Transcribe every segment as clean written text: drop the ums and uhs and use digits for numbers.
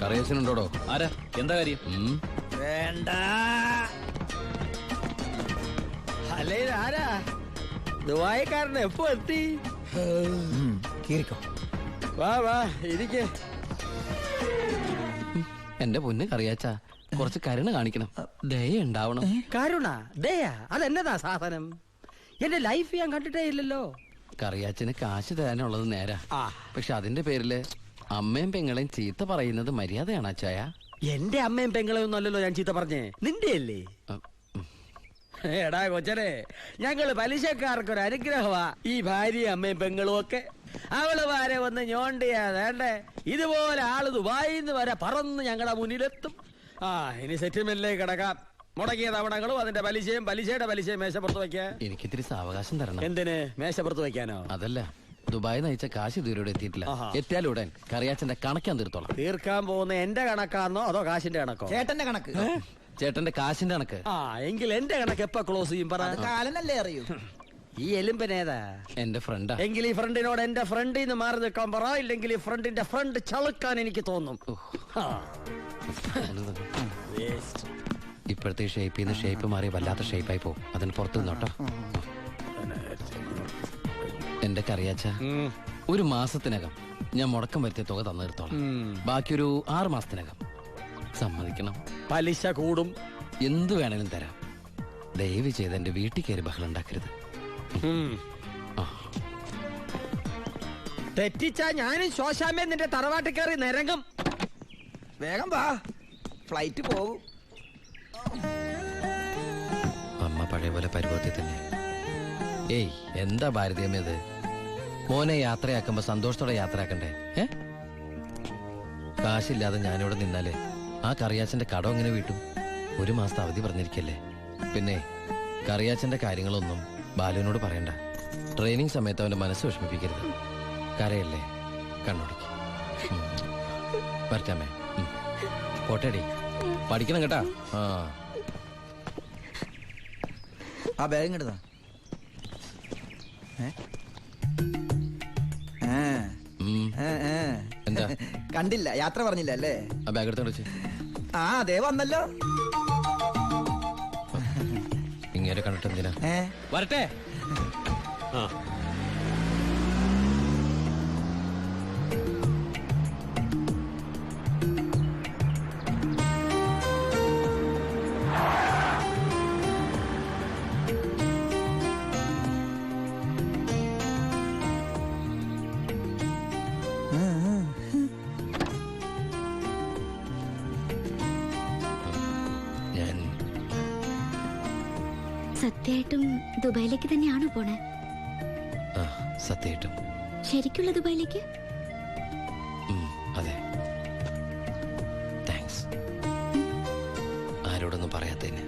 കറിയച്ചനുണ്ടോടോ? ആരാ? എന്താ കാര്യം? വേണ്ട. അല്ലേ ആരാ? ദുബായിക്കാരൻ എപ്പോ എത്തി? വാ വാ ഇരിക്കേ. എന്റെ പൊന്ന് കറിയാച്ച, കുറച്ച് കരുണ കാണിക്കണം, ദയ ഉണ്ടാവണം. കരുണ ദയ അതെന്നതാ സാധനം? എന്റെ ലൈഫ് ഞാൻ കണ്ടിട്ടേ ഇല്ലല്ലോ. കറിയാച്ചന് കാശ് തരാനുള്ളത് നേരാ, ആ. പക്ഷെ അതിന്റെ പേരില് അമ്മയും പെങ്ങളെയും ചീത്ത പറയുന്നത് മര്യാദയാണ് അച്ചായ. എന്റെ അമ്മയും പെങ്ങളെയൊന്നും അല്ലല്ലോ ഞാൻ ചീത്ത പറഞ്ഞേ, നിന്റെ അല്ലേ? എടാ കൊച്ചനെ, ഞങ്ങള് പലിശക്കാർക്കൊരു അനുഗ്രഹമാ ഈ ഭാര്യയും അമ്മയും പെങ്ങളും ഒക്കെ. അവള് വരെ വന്ന് ഞോണ്ടിയാ വേണ്ടേ, ഇതുപോലെ ആള് ദുബായിന്ന് വരെ പറന്ന് ഞങ്ങളുടെ മുന്നിലെത്തും. ആ ഇനി സെറ്റിൽമെന്റിലേക്ക് കിടക്കാം. മുടക്കിയ തവണകളും അതിന്റെ പലിശയും പലിശയുടെ പലിശയും മേശപ്പുറത്ത് വെക്കാൻ. എനിക്കിത്തിരി സാവകാശം തരണം. എന്തിന്? മേശപ്പുറത്ത് വെക്കാനോ? അതല്ല, ദുബായി നയിച്ച കാശ് ഇതുവരെ എത്തിയിട്ടില്ല. എത്തിയാലുടൻ കറിയാച്ചന്റെ കണക്കാൻ തീർത്തോളാം. തീർക്കാൻ പോകുന്ന എന്റെ കണക്കാണോ അതോ കാശിന്റെ കണക്കോ? ചേട്ടന്റെ കണക്ക്. ചേട്ടന്റെ കാശിന്റെ കണക്ക്. ആ എങ്കിൽ എന്റെ കണക്ക് എപ്പ ക്ലോസ് ചെയ്യും പറ? കാലനല്ലേ അറിയൂ. ഈ എലുമ്പനേതാ? എന്റെ ഫ്രണ്ടാ. എങ്കിൽ ഈ ഫ്രണ്ടിനോട് എന്റെ ഫ്രണ്ടിൽ നിന്ന് മാറി നിൽക്കാൻ പറ, ഇല്ലെങ്കിൽ ഈ ഫ്രണ്ടിന്റെ ഫ്രണ്ട് ചളുക്കാൻ എനിക്ക് തോന്നും. ഇപ്പോഴത്തെ ഷേപ്പിൽ നിന്ന് ഷേപ്പ് മാറി വല്ലാത്ത ഷേപ്പായി പോകും. അതിന് പുറത്ത് നിന്നോട്ടോ. എന്റെ കറിയാച്ച, ഒരു മാസത്തിനകം ഞാൻ മുടക്കം വരുത്തിയ തുക തന്നു തീർത്തോളാം. ബാക്കിയൊരു 6 മാസത്തിനകം സമ്മതിക്കണം. പലിശ കൂടും. എന്തു വേണേലും തരാം. ദയവ് ചെയ്ത് എന്റെ വീട്ടിൽ കയറി ബഹളം ഉണ്ടാക്കരുത്. തെറ്റിച്ചാ ഞാനും ശോശാമ്മ നിന്റെ തറവാട്ടിൽ കയറി നിരങ്ങും. വേഗം വാ, ഫ്ലൈറ്റ് പോകും. അമ്മ പഴയ പോലെ പരുവത്തിൽ തന്നെ. ഏയ് എന്താ ഭാരതീയമേത്? മോനെ യാത്രയാക്കുമ്പോ സന്തോഷത്തോടെ യാത്രയാക്കണ്ടേ? കാശില്ലാതെ ഞാനിവിടെ നിന്നാലേ ആ കറിയാച്ചന്റെ കടം എങ്ങനെ വീട്ടും? 1 മാസത്തെ അവധി പറഞ്ഞിരിക്കല്ലേ. പിന്നെ കറിയാച്ചന്റെ കാര്യങ്ങളൊന്നും ബാലുവിനോട് പറയണ്ട. ട്രെയിനിങ് സമയത്ത് അവന്റെ മനസ്സ് വിഷമിപ്പിക്കരുത്. കരയല്ലേ, കണ്ണുടിക്ക്. വരട്ടാമേ, പോട്ടേടി, പഠിക്കണം കേട്ടാ. ആ ബാഗ് ഇങ്ങോട്ടാ. എന്താ കണ്ടില്ല, യാത്ര പറഞ്ഞില്ല അല്ലേ? ആ ബാഗ് എടുത്തോണ്ട് വെച്ച്. ആ അതേ വന്നല്ലോ. ഇങ്ങനെ കണ്ടിട്ട് എന്തിനാ? വരട്ടെ. സത്യമായിട്ടും ദുബായിലേക്ക് തന്നെയാണോ പോണേ? സത്യമായിട്ടും. ശരിക്കുള്ള ദുബായിലേക്ക്? അതെ. താങ്ക്സ്. ആരോടൊന്നും പറയാത്തതിന്.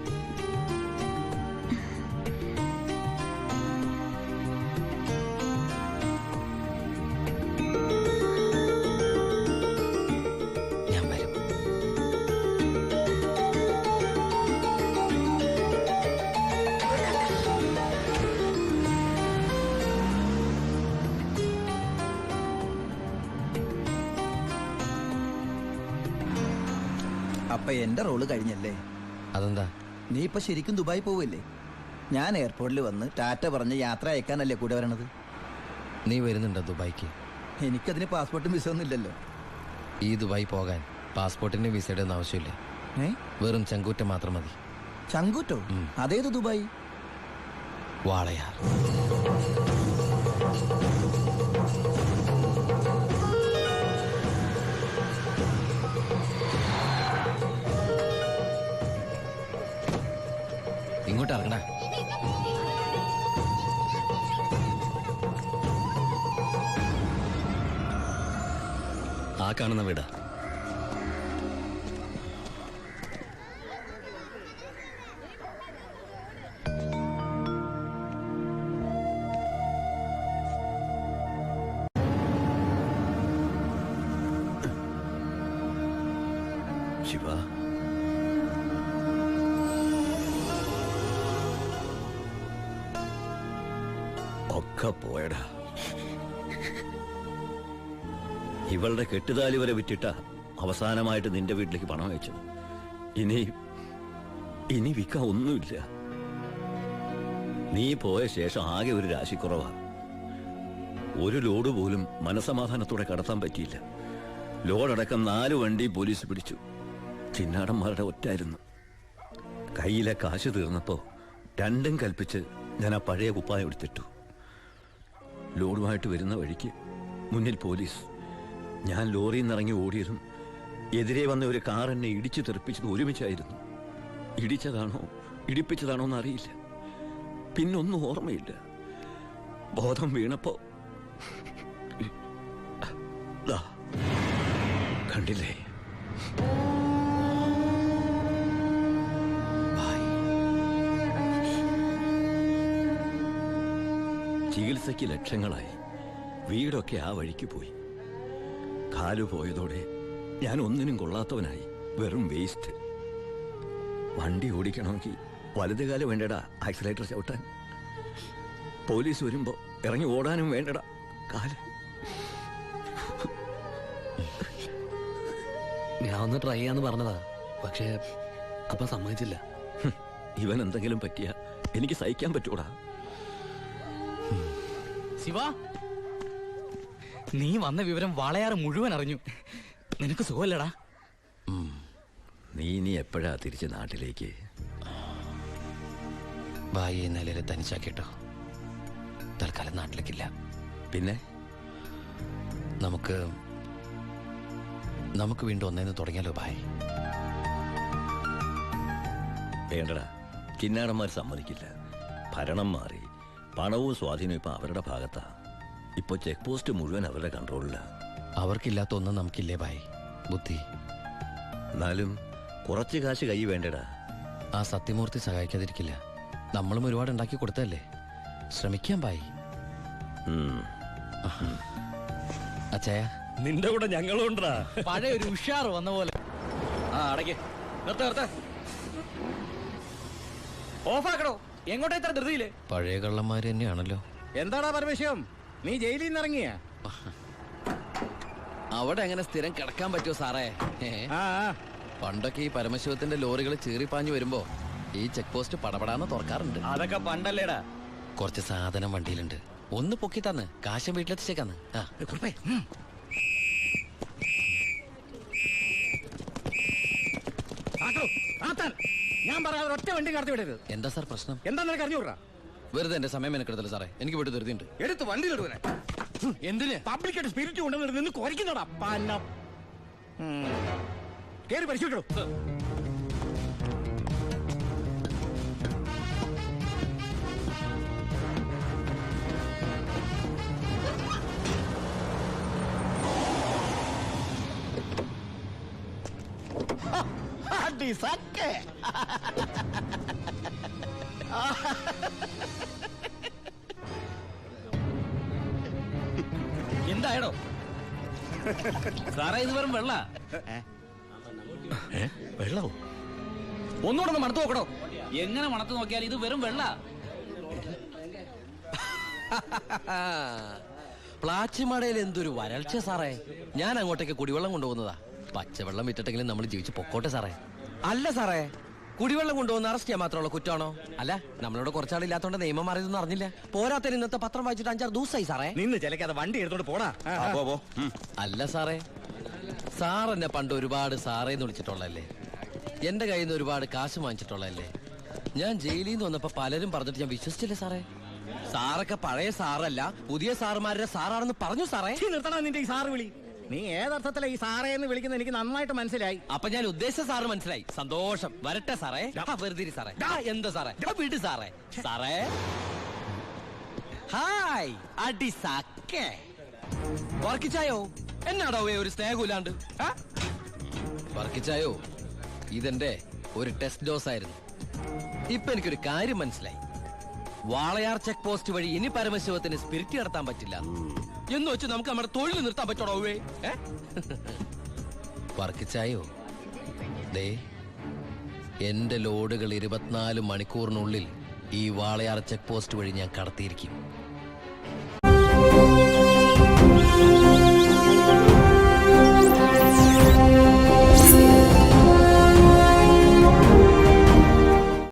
ഞാൻ വരും. അപ്പൊ എന്റെ റോള് കഴിഞ്ഞല്ലേ? അതെന്താ? നീ ഇപ്പൊ ശരിക്കും ദുബായി പോവല്ലേ? ഞാൻ എയർപോർട്ടിൽ വന്ന് ടാറ്റ പറഞ്ഞ് യാത്ര അയക്കാനല്ലേ കൂടെ വരണത്? നീ വരുന്നുണ്ടോ ദുബായിക്ക്? എനിക്കതിന് പാസ്പോർട്ടും വിസ ഒന്നും ഇല്ലല്ലോ. ഈ ദുബായി പോകാൻ പാസ്പോർട്ടിന്റെ വിസയുടെ ഒന്നും ആവശ്യമില്ല. വെറും ചങ്കൂറ്റം മാത്രം മതി. ചങ്കൂറ്റോ? അതേത് ദുബായി? വാളയാർ. ഇങ്ങോട്ട് ഇറങ്ങണ. ആ കാണുന്ന വീടാ. ശിവ, ഒക്കെ പോയടാ. ഇവളുടെ കെട്ടുതാലി വരെ വിറ്റിട്ട അവസാനമായിട്ട് നിന്റെ വീട്ടിലേക്ക് പണം അയച്ചത്. ഇനി വിൽക്കാൻ ഒന്നുമില്ല. നീ പോയ ശേഷം ആകെ ഒരു രാശിക്കുറവാ. ഒരു ലോഡ് പോലും മനസമാധാനത്തോടെ കടത്താൻ പറ്റിയില്ല. ലോഡടക്കം 4 വണ്ടി പോലീസ് പിടിച്ചു. ചിന്നാടന്മാരുടെ ഒറ്റായിരുന്നു. കയ്യിലെ കാശ് തീർന്നപ്പോ രണ്ടും കൽപ്പിച്ച് ഞാൻ ആ പഴയ കുപ്പായം എടുത്തിട്ടു. ലോഡുമായിട്ട് വരുന്ന വഴിക്ക് മുന്നിൽ പോലീസ്. ഞാൻ ലോറിയിൽ നിന്നിറങ്ങി ഓടിയതും എതിരെ വന്ന ഒരു കാർ എന്നെ ഇടിച്ചു തെറിപ്പിച്ചത് ഒരുമിച്ചായിരുന്നു. ഇടിച്ചതാണോ ഇടിപ്പിച്ചതാണോ എന്നറിയില്ല. പിന്നൊന്നും ഓർമ്മയില്ല. ബോധം വീണപ്പോ ദാ, കണ്ടില്ലേ? ചികിത്സയ്ക്ക് ലക്ഷങ്ങളായി. വീടൊക്കെ ആ വഴിക്ക് പോയി. കാലു പോയതോടെ ഞാൻ ഒന്നിനും കൊള്ളാത്തവനായി. വെറും വേസ്റ്റ്. വണ്ടി ഓടിക്കണമെങ്കിൽ വലത് കാലം വേണ്ടടാ ആക്സിലേറ്റർ ചവിട്ടാൻ. പോലീസ് വരുമ്പോ ഇറങ്ങി ഓടാനും വേണ്ടടാ കാല്. ഞാൻ ഒന്ന് ട്രൈ ചെയ്യാന്ന് പറഞ്ഞതാ, പക്ഷേ അപ്പൊ സമ്മതിച്ചില്ല. ഇവൻ എന്തെങ്കിലും പറ്റിയാ എനിക്ക് സഹിക്കാൻ പറ്റൂടാ. ശിവ, നീ വന്ന വിവരം വാളയാറ് മുഴുവൻ അറിഞ്ഞു. നിനക്ക് സുഖമല്ലടാ? നീ എപ്പോഴാ തിരിച്ച് നാട്ടിലേക്ക്? ഭായിയെ നിലയിൽ തനിച്ചാക്കിട്ടോ. തൽക്കാലം നാട്ടിലേക്കില്ല. പിന്നെ നമുക്ക് വീണ്ടും ഒന്നേന്ന് തുടങ്ങിയാലോ ഭായ്? വേണ്ടടാ, കിന്നാടന്മാർ സമ്മതിക്കില്ല. ഭരണം മാറി. പണവും സ്വാധീനവും ഇപ്പൊ അവരുടെ ഭാഗത്താ. ഇപ്പൊ ചെക്ക് പോസ്റ്റ് മുഴുവൻ അവരുടെ കൺട്രോളിലാ. അവർക്കില്ലാത്ത ഒന്നും നമുക്കില്ലേ ഭായ്? ബുദ്ധി. എന്നാലും കുറച്ച് കാശ് കൈ വേണ്ടടാ. ആ സത്യമൂർത്തി സഹായിക്കാതിരിക്കില്ല. നമ്മളും ഒരുപാട് ഉണ്ടാക്കി കൊടുത്തല്ലേ. ശ്രമിക്കാം ഭായ്. അച്ചായ, നിന്റെ കൂടെ ഞങ്ങളുണ്ടാ. പഴയ ഒരു ഉഷാർ വന്ന പോലെ. അടയ്ക്ക്, നിർത്ത ഓഫാക്കടോ. എങ്ങോട്ടാ ഇത്ര ധൃതിയില്? പഴയ കള്ളന്മാര് തന്നെയാണല്ലോ. എന്താടാ പരമേശ്വരം, നീ ജയിലിൽ നിന്ന് ഇറങ്ങിയ? അവിടെ എങ്ങനെ സ്ഥിരം കിടക്കാൻ പറ്റുമോ സാറേ? പണ്ടൊക്കെ ഈ പരമശിവത്തിന്റെ ലോറികൾ ചീറിപ്പാഞ്ഞു വരുമ്പോ ഈ ചെക്ക് പോസ്റ്റ് പടപടാന്ന് തുറക്കാറുണ്ട്. അതൊക്കെ പണ്ടല്ലേടാ. കുറച്ച് സാധനം വണ്ടിയിലുണ്ട്. ഒന്ന് പൊക്കി തന്ന് കാശം വീട്ടിലെത്തിച്ചേക്കാന്ന്. ഞാൻ പറയാതെ ഒറ്റ വണ്ടി കടത്തി വിടരുത്. എന്താ സാർ പ്രശ്നം? എന്താ നിനക്ക് അറിഞ്ഞൂടാ? വെറുതെ എന്റെ സമയം മെനക്കെടുത്തല്ലോ സാറേ. എനിക്ക് വീട്ടിൽ ധൃതിയുണ്ട്. എടുത്ത് വണ്ടിയിലിടുവനെ. എന്തിന്? പബ്ലിക്കായിട്ട് സ്പിരിറ്റ് കൊണ്ടുവന്നിട്ട് നിന്ന് കുറയ്ക്കുന്നോടാ പന്നം. കേറി പരിശോധിക്കണോ? എന്തായടോ സാറേ? ഇത് വെറും വെള്ള. വെള്ളമോ? ഒന്നുകൂടെ ഒന്ന് മണത്ത് നോക്കണോ? എങ്ങനെ മണത്ത് നോക്കിയാൽ ഇത് വെറും വെള്ള. പ്ലാച്ചിമടയിൽ എന്തൊരു വരൾച്ച സാറേ. ഞാൻ അങ്ങോട്ടേക്ക് കുടിവെള്ളം കൊണ്ടുപോകുന്നതാ. പച്ചവെള്ളം വിറ്റിട്ടെങ്കിലും നമ്മൾ ജീവിച്ച് പൊക്കോട്ടെ സാറേ. അല്ല സാറേ, കുടിവെള്ളം കൊണ്ടുപോകുന്ന അറസ്റ്റ് ചെയ്യാൻ മാത്രമുള്ള കുറ്റമാണോ? അല്ല, നമ്മളോട് കുറച്ചാളില്ലാത്തോണ്ട് നിയമം മാറിയതൊന്നും അറിഞ്ഞില്ല. പോരാത്തതിന് ഇന്നത്തെ പത്രം വായിച്ചിട്ട് 5-6 ദിവസമായി സാറേ. നിന്ന് ചിലക്കാതെ വണ്ടി എടുത്തോണ്ട് പോടാ. അല്ല സാറേ, സാർ എന്നെ പണ്ട് ഒരുപാട് സാറേന്ന് വിളിച്ചിട്ടുള്ളല്ലേ. എന്റെ കയ്യിൽ നിന്ന് ഒരുപാട് കാശ് വാങ്ങിച്ചിട്ടുള്ളല്ലേ. ഞാൻ ജയിലിൽ നിന്ന് വന്നപ്പോ പലരും പറഞ്ഞിട്ട് ഞാൻ വിശ്വസിച്ചില്ലേ സാറേ. സാറൊക്കെ പഴയ സാറല്ല, പുതിയ സാറുമാരുടെ സാറാണെന്ന് പറഞ്ഞു സാറേ. നിർത്തണ നിന്റെ ഈ സാറ് വിളി. നീ ഏതർത്ഥത്തിലാ ഈ സാറേ എന്ന് വിളിക്കുന്നത് എനിക്ക് നന്നായിട്ട് മനസ്സിലായി. അപ്പൊ ഞാൻ ഉദ്ദേശിച്ച സാറ് മനസ്സിലായി. സന്തോഷം. വരട്ടെ സാറേ. വെറുതെ സാറേ. എന്താ സാറേ? വീട് സാറേ. സാറേ ഹായ്. അടി സാക്കേ വർക്കിച്ചായോ? എന്നാടോ ഒരു സ്നേഹമില്ലാണ്ട്? വർക്കിച്ചായോ, ഇതെന്റെ ഒരു ടെസ്റ്റ് ഡോസ് ആയിരുന്നു. ഇപ്പൊ എനിക്കൊരു കാര്യം മനസ്സിലായി. വാളയാർ ചെക്ക് പോസ്റ്റ് വഴി ഇനി പരമശിവത്തിന് സ്പിരിറ്റ് നടത്താൻ പറ്റില്ല എന്ന് വെച്ച് നമുക്ക് നമ്മുടെ തൊഴിൽ നിർത്താൻ പറ്റണോ? വർക്കിച്ചായോ, ദേ എന്റെ ലോഡുകൾ 24 മണിക്കൂറിനുള്ളിൽ ഈ വാളയാർ ചെക്ക് പോസ്റ്റ് വഴി ഞാൻ കടത്തിയിരിക്കും.